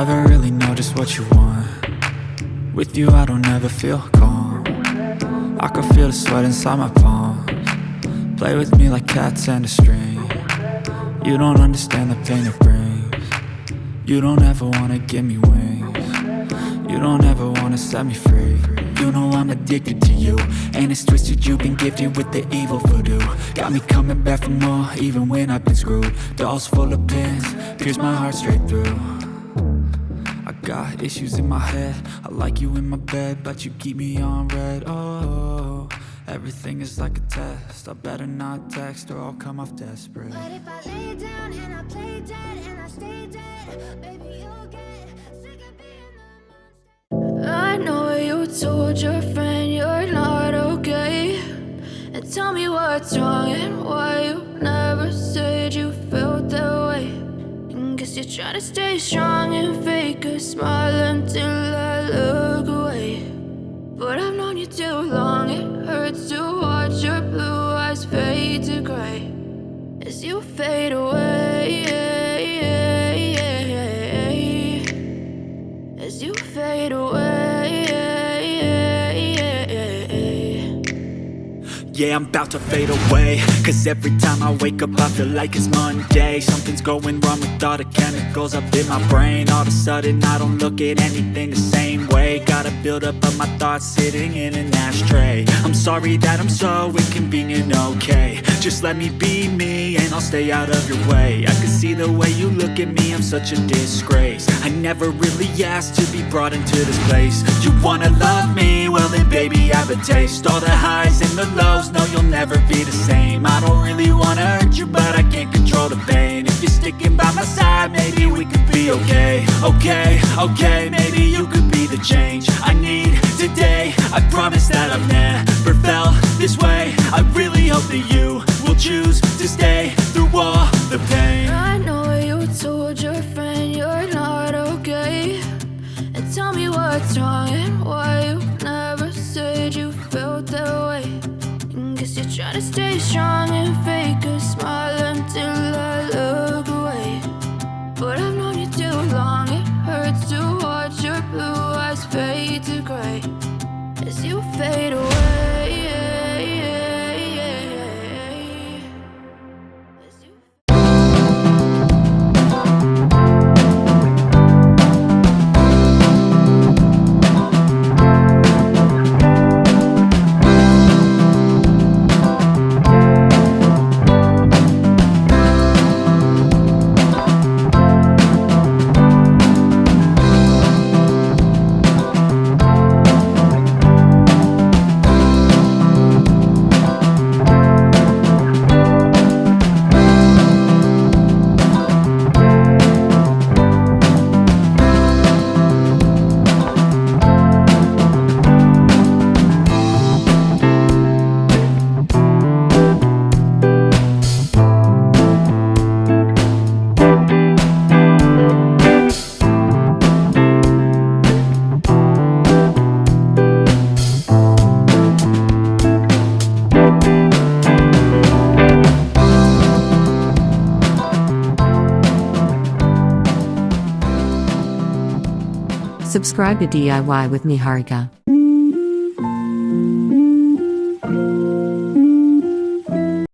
never really know just what you want. With you I don't ever feel calm. I can feel the sweat inside my palms. Play with me like cats and a string. You don't understand the pain it brings. You don't ever wanna give me wings. You don't ever wanna set me free. You know I'm addicted to you, and it's twisted, you've been gifted with the evil voodoo. Got me coming back for more, even when I've been screwed. Dolls full of pins, pierce my heart straight through. I got issues in my head, I like you in my bed, but you keep me on red. Oh, everything is like a test, I better not text or I'll come off desperate. But if I lay down and I play dead and I stay dead, baby you'll get sick of being the monster. I know you told your friend you're not okay, and tell me what's wrong and why you never said you felt that way. And guess you're trying to stay strong and fake a smile until I look away. But I've known you too long, it hurts to watch your blue eyes fade to gray as you fade away, as you fade away. Yeah, I'm about to fade away, cause every time I wake up I feel like it's Monday. Something's going wrong with all the chemicals up in my brain. All of a sudden I don't look at anything the same way. Got a buildup of my thoughts sitting in an ashtray. I'm sorry that I'm so inconvenient, okay. Just let me be me and I'll stay out of your way. I can see the way you look at me, I'm such a disgrace. I never really asked to be brought into this place. You wanna love me? Well then baby I have a taste. All the highs and the lows, no you'll never be the same. I don't really wanna hurt you, but I can't control the pain. If you're sticking by my side, maybe we could be okay. Okay, maybe you could be the change I need today. I promise that I've never felt this way. I really hope that you will choose to stay through all the pain. I know you told your friend you're not okay, and tell me what's wrong and why you never said you felt that way. And guess you're trying to stay strong and fake a smile until I look away. But I've known you too long, it hurts to watch your blue eyes fade to gray as you fade away. Subscribe to DIY with Niharika.